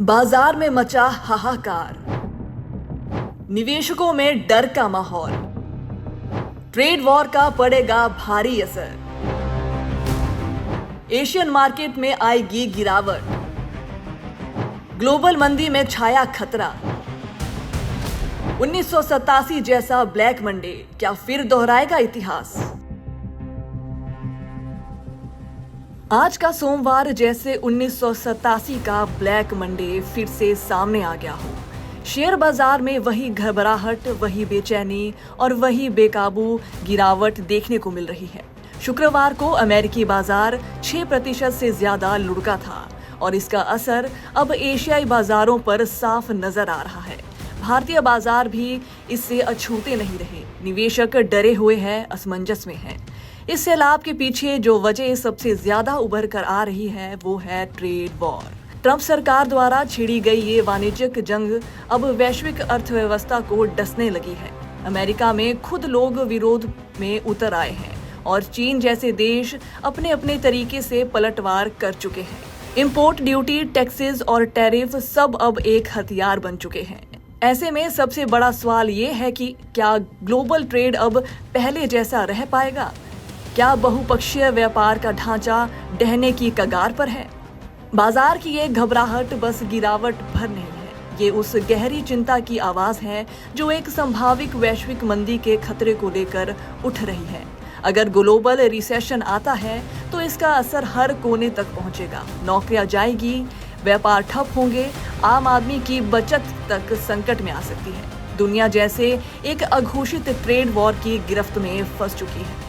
बाजार में मचा हाहाकार, निवेशकों में डर का माहौल, ट्रेड वॉर का पड़ेगा भारी असर, एशियन मार्केट में आएगी गिरावट, ग्लोबल मंदी में छाया खतरा। 1987 जैसा ब्लैक मंडे क्या फिर दोहराएगा इतिहास? आज का सोमवार जैसे 1987 का ब्लैक मंडे फिर से सामने आ गया हो। शेयर बाजार में वही घबराहट, वही बेचैनी और वही बेकाबू गिरावट देखने को मिल रही है। शुक्रवार को अमेरिकी बाजार 6% से ज्यादा लुढ़का था और इसका असर अब एशियाई बाजारों पर साफ नजर आ रहा है। भारतीय बाजार भी इससे अछूते नहीं रहे। निवेशक डरे हुए हैं, असमंजस में हैं। इस सैलाब के पीछे जो वजह सबसे ज्यादा उभर कर आ रही है वो है ट्रेड वॉर। ट्रंप सरकार द्वारा छिड़ी गई ये वाणिज्यिक जंग अब वैश्विक अर्थव्यवस्था को डसने लगी है। अमेरिका में खुद लोग विरोध में उतर आए हैं और चीन जैसे देश अपने अपने तरीके से पलटवार कर चुके हैं। इंपोर्ट ड्यूटी, टैक्सेस और टैरिफ सब अब एक हथियार बन चुके हैं। ऐसे में सबसे बड़ा सवाल ये है कि क्या ग्लोबल ट्रेड अब पहले जैसा रह पाएगा? क्या बहुपक्षीय व्यापार का ढांचा ढहने की कगार पर है? बाजार की ये घबराहट बस गिरावट भर नहीं है, ये उस गहरी चिंता की आवाज है जो एक संभावित वैश्विक मंदी के खतरे को लेकर उठ रही है। अगर ग्लोबल रिसेशन आता है तो इसका असर हर कोने तक पहुंचेगा। नौकरियां जाएगी, व्यापार ठप होंगे, आम आदमी की बचत तक संकट में आ सकती है। दुनिया जैसे एक अघोषित ट्रेड वॉर की गिरफ्त में फंस चुकी है।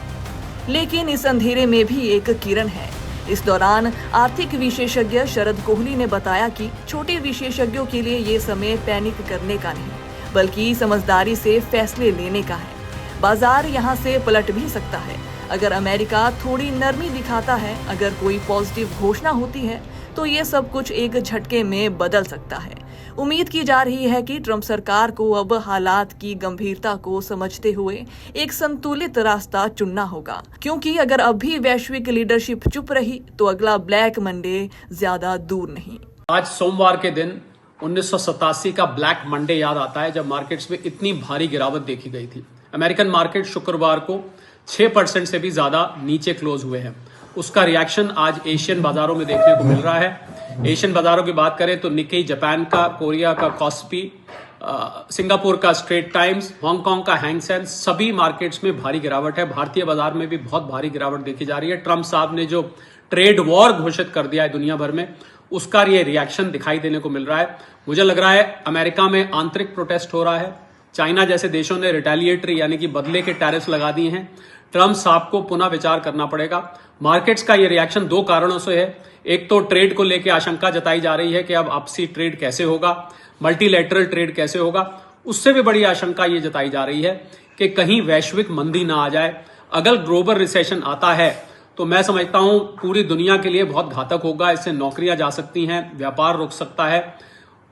लेकिन इस अंधेरे में भी एक किरण है। इस दौरान आर्थिक विशेषज्ञ शरद कोहली ने बताया कि छोटे विशेषज्ञों के लिए ये समय पैनिक करने का नहीं, बल्कि समझदारी से फैसले लेने का है। बाजार यहाँ से पलट भी सकता है अगर अमेरिका थोड़ी नरमी दिखाता है। अगर कोई पॉजिटिव घोषणा होती है तो ये सब कुछ एक झटके में बदल सकता है। उम्मीद की जा रही है कि ट्रंप सरकार को अब हालात की गंभीरता को समझते हुए एक संतुलित रास्ता चुनना होगा, क्योंकि अगर अभी वैश्विक लीडरशिप चुप रही तो अगला ब्लैक मंडे ज्यादा दूर नहीं। आज सोमवार के दिन 1987 का ब्लैक मंडे याद आता है, जब मार्केट्स में इतनी भारी गिरावट देखी गई थी। अमेरिकन मार्केट शुक्रवार को 6% से भी ज्यादा नीचे क्लोज हुए हैं। उसका रिएक्शन आज एशियन बाजारों में देखने को मिल रहा है। एशियन बाजारों की बात करें तो निक्केई जापान का, कोरिया का कॉस्पी, सिंगापुर का स्ट्रेट टाइम्स, हांगकांग का हैंग सेंग, सभी मार्केट्स में भारी गिरावट है। भारतीय बाजार में भी बहुत भारी गिरावट देखी जा रही है। ट्रंप साहब ने जो ट्रेड वॉर घोषित कर दिया है दुनिया भर में, उसका ये रिएक्शन दिखाई देने को मिल रहा है। मुझे लग रहा है अमेरिका में आंतरिक प्रोटेस्ट हो रहा है। चाइना जैसे देशों ने रिटेलिएटरी यानी कि बदले के टैरिफ लगा दिए हैं। ट्रंप साहब को पुनः विचार करना पड़ेगा। मार्केट्स का ये रिएक्शन दो कारणों से है। एक तो ट्रेड को लेकर आशंका जताई जा रही है कि अब आपसी ट्रेड कैसे होगा, मल्टीलैटरल ट्रेड कैसे होगा। उससे भी बड़ी आशंका ये जताई जा रही है कि कहीं वैश्विक मंदी ना आ जाए। अगर ग्लोबल रिसेशन आता है तो मैं समझता हूं पूरी दुनिया के लिए बहुत घातक होगा। इससे नौकरियां जा सकती हैं, व्यापार रुक सकता है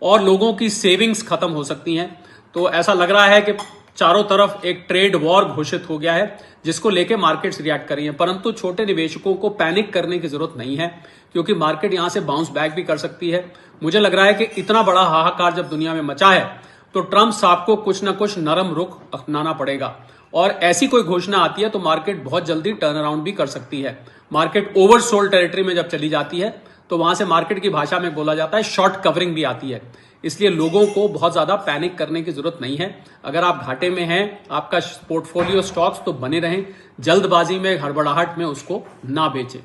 और लोगों की सेविंग्स खत्म हो सकती हैं। तो ऐसा लग रहा है कि चारों तरफ एक ट्रेड वॉर घोषित हो गया है, जिसको लेके मार्केट्स रिएक्ट कर रही हैं। परंतु छोटे निवेशकों को पैनिक करने की जरूरत नहीं है, क्योंकि मार्केट यहां से बाउंस बैक भी कर सकती है। मुझे लग रहा है कि इतना बड़ा हाहाकार जब दुनिया में मचा है तो ट्रंप साहब को कुछ ना कुछ नरम रुख अपनाना पड़ेगा और ऐसी कोई घोषणा आती है तो मार्केट बहुत जल्दी टर्न अराउंड भी कर सकती है। मार्केट ओवरसोल्ड टेरिटरी में जब चली जाती है तो वहां से मार्केट की भाषा में बोला जाता है शॉर्ट कवरिंग भी आती है। इसलिए लोगों को बहुत ज्यादा पैनिक करने की जरूरत नहीं है। अगर आप घाटे में हैं, आपका पोर्टफोलियो स्टॉक्स तो बने रहें, जल्दबाजी में, हड़बड़ाहट में उसको ना बेचें।